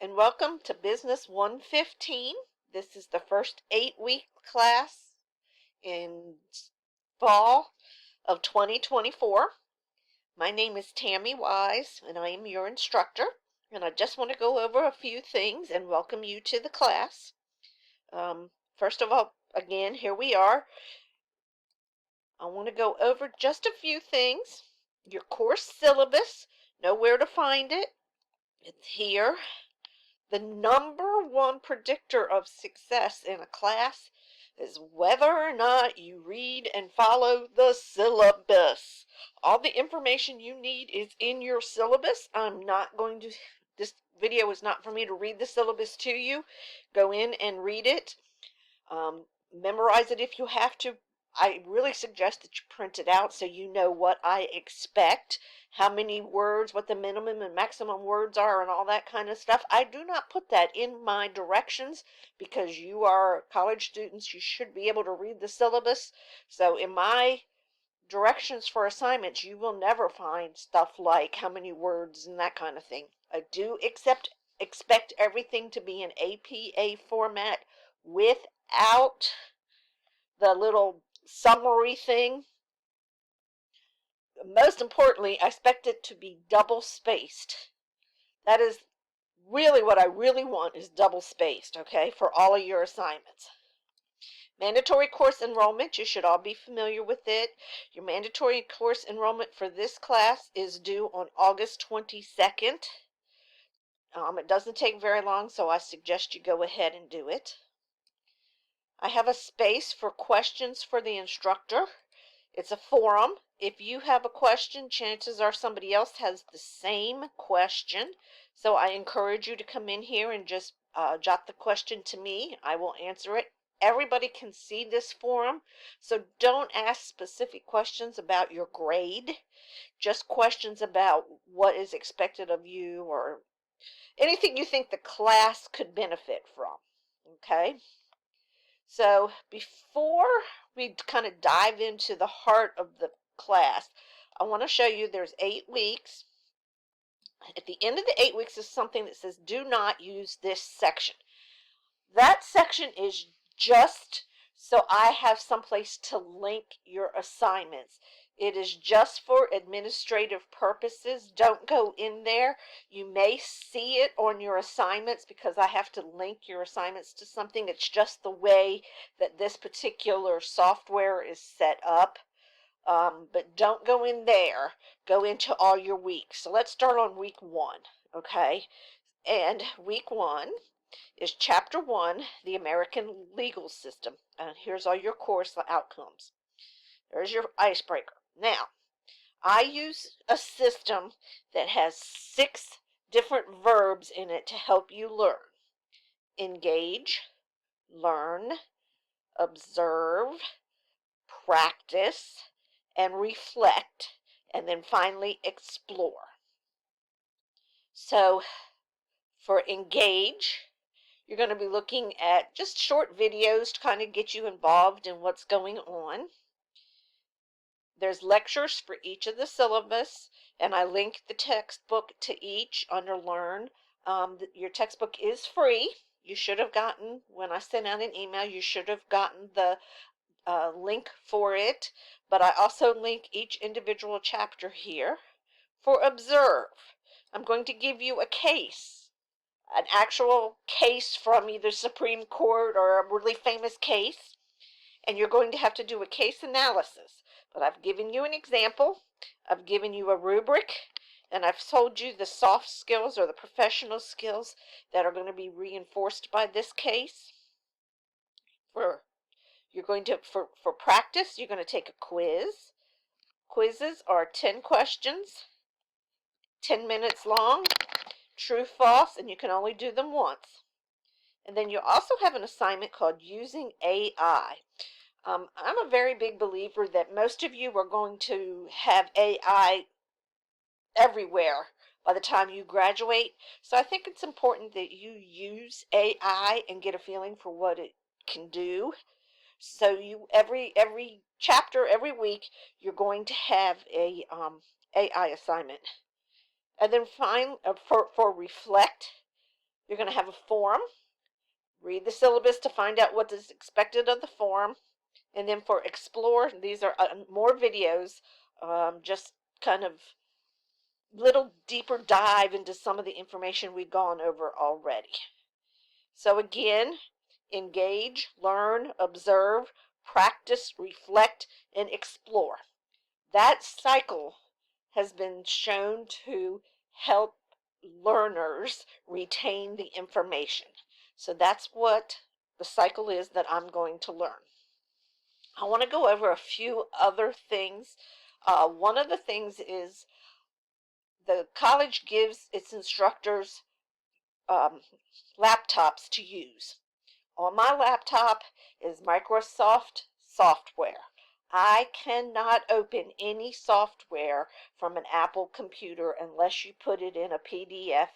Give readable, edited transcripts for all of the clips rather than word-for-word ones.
and welcome to Business 115. This is the first 8-week class in fall of 2024. My name is Tammy Wise, and I am your instructor. And I just want to go over a few things and welcome you to the class. First of all, again, here we are. I want to go over just a few things. Your course syllabus, know where to find it. It's here. The number one predictor of success in a class is whether or not you read and follow the syllabus. All the information you need is in your syllabus. This video is not for me to read the syllabus to you. Go in and read it. Memorize it if you have to. I really suggest that you print it out so you know what I expect, how many words, what the minimum and maximum words are, and all that kind of stuff. I do not put that in my directions because you are college students. You should be able to read the syllabus. So in my directions for assignments, you will never find stuff like how many words and that kind of thing. I do expect everything to be in APA format without the little summary thing. Most importantly, I expect it to be double spaced. That is really what I really want, is double spaced, okay, for all of your assignments. Mandatory course enrollment, you should all be familiar with it. Your mandatory course enrollment for this class is due on August 22nd. It doesn't take very long, so I suggest you go ahead and do it. I have a space for questions for the instructor. It's a forum. If you have a question, chances are somebody else has the same question. So I encourage you to come in here and just jot the question to me. I will answer it. Everybody can see this forum, so don't ask specific questions about your grade. Just questions about what is expected of you or anything you think the class could benefit from. Okay? So before we kind of dive into the heart of the class, I want to show you there's 8 weeks. At the end of the 8 weeks is something that says do not use this section. That section is just so I have someplace to link your assignments. It is just for administrative purposes. Don't go in there. You may see it on your assignments because I have to link your assignments to something. It's just the way that this particular software is set up. But don't go in there. Go into all your weeks. So let's start on week 1, okay? And week 1 is Chapter 1, the American Legal System. And here's all your course outcomes. There's your icebreaker. Now, I use a system that has 6 different verbs in it to help you learn. Engage, learn, observe, practice, and reflect, and then finally explore. So, for engage, you're going to be looking at just short videos to kind of get you involved in what's going on. There's lectures for each of the syllabus, and I link the textbook to each under Learn. Your textbook is free. You should have gotten, when I sent out an email, you should have gotten the link for it, but I also link each individual chapter here. For Observe, I'm going to give you a case, an actual case from either Supreme Court or a really famous case, and you're going to have to do a case analysis. But I've given you an example, I've given you a rubric, and I've told you the soft skills or the professional skills that are going to be reinforced by this case. For practice, you're going to take a quiz. Quizzes are 10 questions, 10 minutes long, true, false, and you can only do them once. And then you also have an assignment called Using AI. I'm a very big believer that most of you are going to have AI everywhere by the time you graduate. So I think it's important that you use AI and get a feeling for what it can do. So you every chapter, every week, you're going to have a AI assignment. And then for reflect, You're going to have a forum. Read the syllabus to find out what is expected of the forum. And then for Explore, these are more videos, just kind of little deeper dive into some of the information we've gone over already. So again, engage, learn, observe, practice, reflect, and explore. That cycle has been shown to help learners retain the information. So that's what the cycle is that I'm going to learn. I want to go over a few other things. One of the things is the college gives its instructors laptops to use. On my laptop is Microsoft software. I cannot open any software from an Apple computer unless you put it in a PDF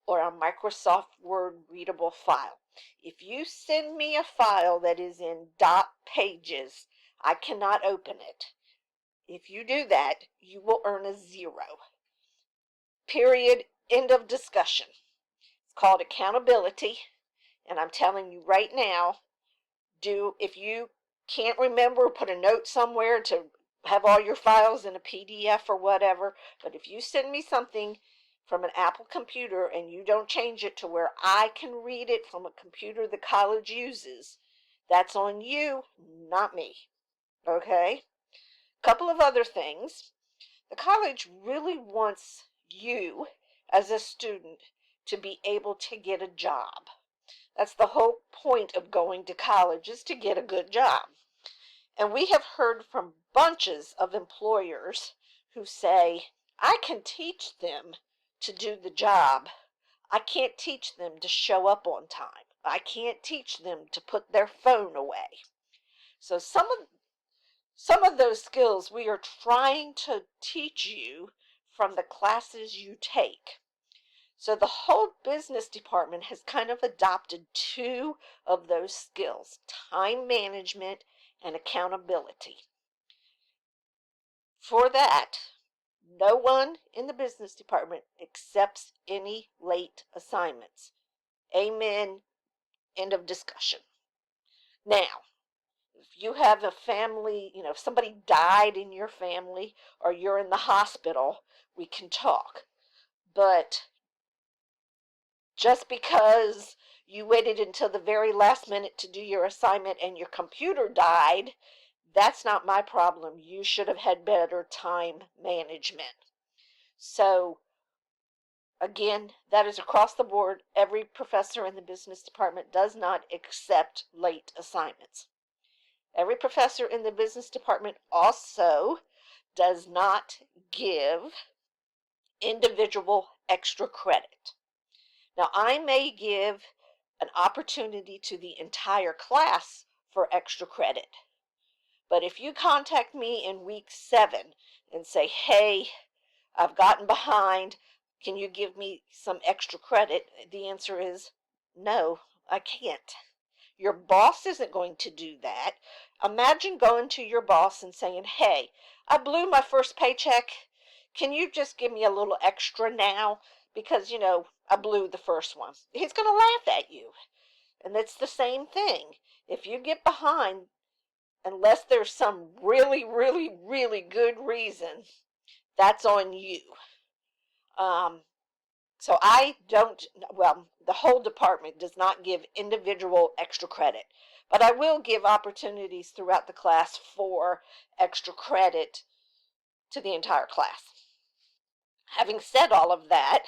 or a Microsoft Word readable file. If you send me a file that is in dot pages, I cannot open it. If you do that, you will earn a 0. Period. End of discussion. It's called accountability, and I'm telling you right now, if you can't remember, put a note somewhere to have all your files in a PDF or whatever, but if you send me something from an Apple computer and you don't change it to where I can read it from a computer the college uses, that's on you, not me. Okay? Couple of other things. The college really wants you as a student to be able to get a job. That's the whole point of going to college, is to get a good job. And we have heard from bunches of employers who say, I can teach them to do the job. I can't teach them to show up on time. I can't teach them to put their phone away. So some of those skills we are trying to teach you from the classes you take. So the whole business department has kind of adopted 2 of those skills: time management and accountability. For that, no one in the business department accepts any late assignments. Amen. End of discussion. Now, if you have a family, if somebody died in your family or you're in the hospital, we can talk. But just because you waited until the very last minute to do your assignment and your computer died, that's not my problem. You should have had better time management. So, again, that is across the board. Every professor in the business department does not accept late assignments. Every professor in the business department also does not give individual extra credit. Now, I may give an opportunity to the entire class for extra credit. But if you contact me in week 7 and say, hey, I've gotten behind, can you give me some extra credit? The answer is no, I can't. Your boss isn't going to do that. Imagine going to your boss and saying, hey, I blew my first paycheck. Can you just give me a little extra now? Because, I blew the first one. He's going to laugh at you. And it's the same thing. If you get behind, unless there's some really, really, really good reason, that's on you. So the whole department does not give individual extra credit, but I will give opportunities throughout the class for extra credit to the entire class. Having said all of that,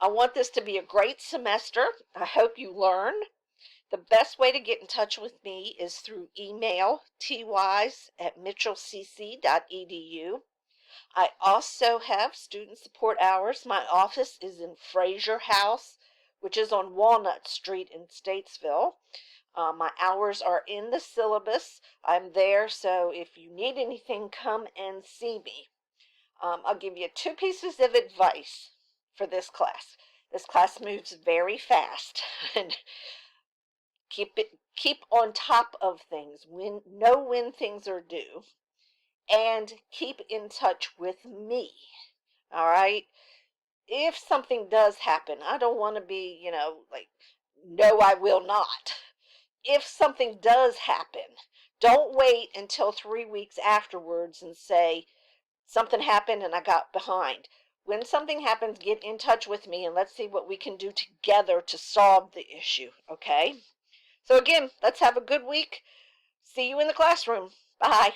I want this to be a great semester. I hope you learn. The best way to get in touch with me is through email, twise@mitchellcc.edu. I also have student support hours. My office is in Fraser House, which is on Walnut Street in Statesville. My hours are in the syllabus. I'm there, so if you need anything, come and see me. I'll give you 2 pieces of advice for this class. This class moves very fast, and keep on top of things. Know when things are due, and keep in touch with me. All right. if something does happen, I don't want to be, like, no, I will not. If something does happen, don't wait until 3 weeks afterwards and say, something happened and I got behind. When something happens, get in touch with me and let's see what we can do together to solve the issue, okay? So again, let's have a good week. See you in the classroom. Bye.